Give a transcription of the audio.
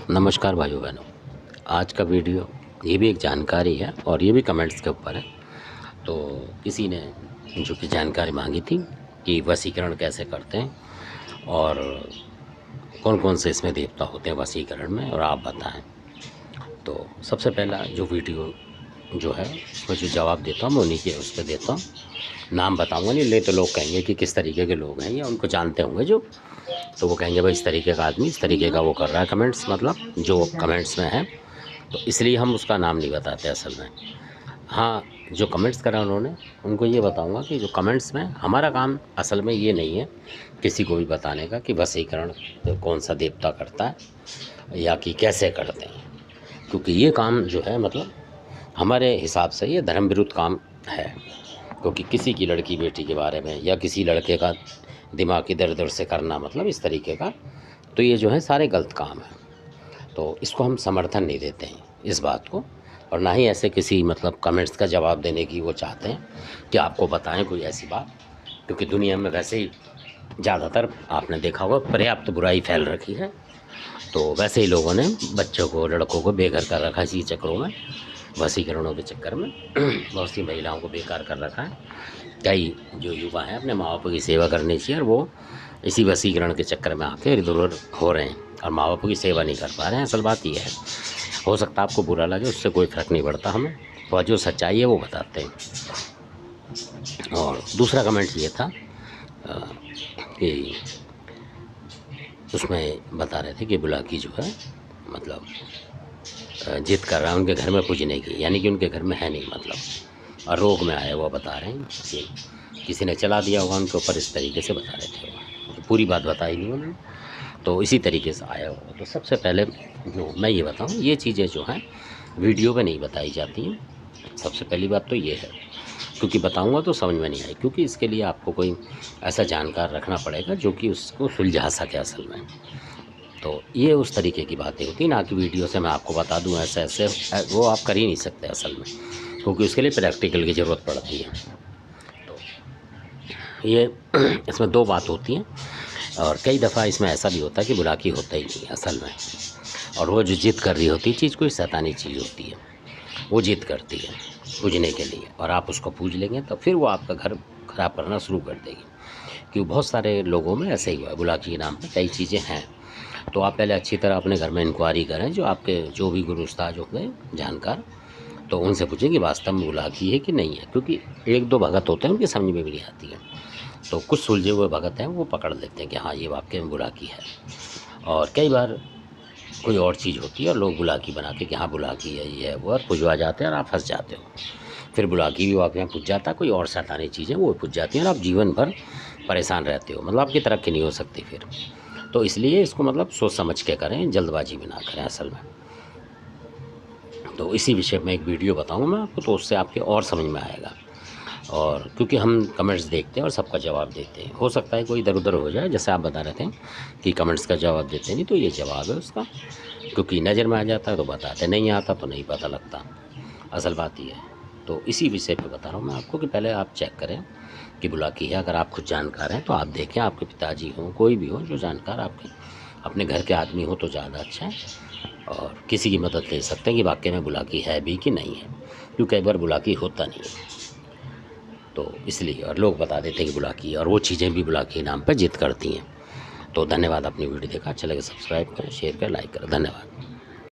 नमस्कार भाइयों बहनों। आज का वीडियो ये भी एक जानकारी है और ये भी कमेंट्स के ऊपर है। तो किसी ने जो कि जानकारी मांगी थी कि वशीकरण कैसे करते हैं और कौन कौन से इसमें देवता होते हैं वशीकरण में, और आप बताएं। तो सबसे पहला जो वीडियो जो है उसमें जो जवाब देता हूँ मैं उन्हीं के उस पर देता हूँ। नाम बताऊँगा नहीं, ले तो लोग कहेंगे कि किस तरीके के लोग हैं, या उनको जानते होंगे जो, तो वो कहेंगे भाई इस तरीके का आदमी इस तरीके का वो कर रहा है कमेंट्स, मतलब जो कमेंट्स में है, तो इसलिए हम उसका नाम नहीं बताते असल में। हाँ, जो कमेंट्स करा उन्होंने उनको ये बताऊंगा कि जो कमेंट्स में हमारा काम असल में ये नहीं है किसी को भी बताने का कि वशीकरण कौन सा देवता करता है या कि कैसे करते हैं, क्योंकि ये काम जो है मतलब हमारे हिसाब से ये धर्म विरुद्ध काम है। क्योंकि किसी की लड़की बेटी के बारे में या किसी लड़के का दिमाग इधर उधर से करना, मतलब इस तरीके का, तो ये जो है सारे गलत काम है। तो इसको हम समर्थन नहीं देते हैं इस बात को, और ना ही ऐसे किसी मतलब कमेंट्स का जवाब देने की वो चाहते हैं कि आपको बताएं कोई ऐसी बात, क्योंकि दुनिया में वैसे ही ज़्यादातर आपने देखा होगा पर्याप्त बुराई फैल रखी है। तो वैसे ही लोगों ने बच्चों को लड़कों को बेघर कर रखा है इसी चक्करों में, वशीकरणों के चक्कर में बहुत सी महिलाओं को बेकार कर रखा है। कई जो युवा हैं अपने माँ बाप की सेवा करनी चाहिए और वो इसी वशीकरण के चक्कर में आके इधर उधर हो रहे हैं और माँ बाप की सेवा नहीं कर पा रहे हैं। असल बात ये है, हो सकता है आपको बुरा लगे, उससे कोई फ़र्क नहीं पड़ता हमें, और जो सच्चाई है वो बताते हैं। और दूसरा कमेंट ये था कि उसमें बता रहे थे कि बुलाकी जो है मतलब जिद कर रहा है उनके घर में पूजने की, यानी कि उनके घर में है नहीं, मतलब और रोग में आया वो बता रहे हैं कि किसी ने चला दिया होगा उनके ऊपर, इस तरीके से बता रहे थे वो, तो पूरी बात बताई नहीं उन्होंने, तो इसी तरीके से आया होगा। तो सबसे पहले जो मैं ये बताऊँ, ये चीज़ें जो हैं वीडियो में नहीं बताई जाती हैं। सबसे पहली बात तो ये है, क्योंकि बताऊंगा तो समझ में नहीं आई, क्योंकि इसके लिए आपको कोई ऐसा जानकार रखना पड़ेगा जो कि उसको सुलझा सके असल में। तो ये उस तरीके की बातें होती हैं, ना कि वीडियो से मैं आपको बता दूं ऐसे ऐसे, वो आप कर ही नहीं सकते असल में, क्योंकि उसके लिए प्रैक्टिकल की ज़रूरत पड़ती है। तो ये इसमें दो बात होती हैं, और कई दफ़ा इसमें ऐसा भी होता है कि बुलाकी होता ही नहीं असल में, और वो जो जिद कर रही होती है चीज़ कोई शैतानी चीज़ होती है, वो जिद करती है पूजने के लिए, और आप उसको पूज लेंगे तो फिर वो आपका घर ख़राब करना शुरू कर देगी। क्योंकि बहुत सारे लोगों में ऐसे ही हुआ है, बुलाकी के नाम पर कई चीज़ें हैं। तो आप पहले अच्छी तरह अपने घर में इंक्वायरी करें, जो आपके जो भी गुरु उस्ताद होंगे जानकार, तो उनसे पूछें कि वास्तव में बुलाकी है कि नहीं है, क्योंकि एक दो भगत होते हैं उनकी समझ में भी नहीं आती है। तो कुछ सुलझे हुए भगत हैं वो पकड़ लेते हैं कि हाँ ये वाकई में बुलाकी है, और कई बार कोई और चीज़ होती है और लोग बुलाकी बना के कि हाँ बुलाकी है ये है वो, और पुजवा जाते हैं और आप फंस जाते हो। फिर बुलाकी भी आपके यहाँ पुज जाता है, कोई और शैतानी चीज़ें वो पुज जाती हैं और आप जीवन भर परेशान रहते हो, मतलब आपकी तरक्की नहीं हो सकती फिर। तो इसलिए इसको मतलब सोच समझ के करें, जल्दबाजी में ना करें असल में। तो इसी विषय में एक वीडियो बताऊँगा मैं आपको, तो उससे आपके और समझ में आएगा। और क्योंकि हम कमेंट्स देखते हैं और सबका जवाब देते हैं, हो सकता है कोई इधर उधर हो जाए, जैसे आप बता रहे थे कि कमेंट्स का जवाब देते नहीं, तो ये जवाब है उसका, क्योंकि नज़र में आ जाता है तो बताते, नहीं आता तो नहीं पता लगता, असल बात ये है। तो इसी विषय पे बता रहा हूँ मैं आपको कि पहले आप चेक करें कि बुलाकी है। अगर आप खुद जानकार हैं तो आप देखें, आपके पिताजी हों कोई भी हो जो जानकार आपके अपने घर के आदमी हो तो ज़्यादा अच्छा है, और किसी की मदद ले सकते हैं कि वाकई में बुलाकी है भी कि नहीं है, क्योंकि कई बार बुलाकी होता नहीं है, तो इसलिए और लोग बता देते हैं कि बुलाकी है, और वो चीज़ें भी बुलाकी के नाम पर जिद करती हैं। तो धन्यवाद, अपनी वीडियो देखा अच्छा लगे सब्सक्राइब करें, शेयर करें, लाइक करें, धन्यवाद।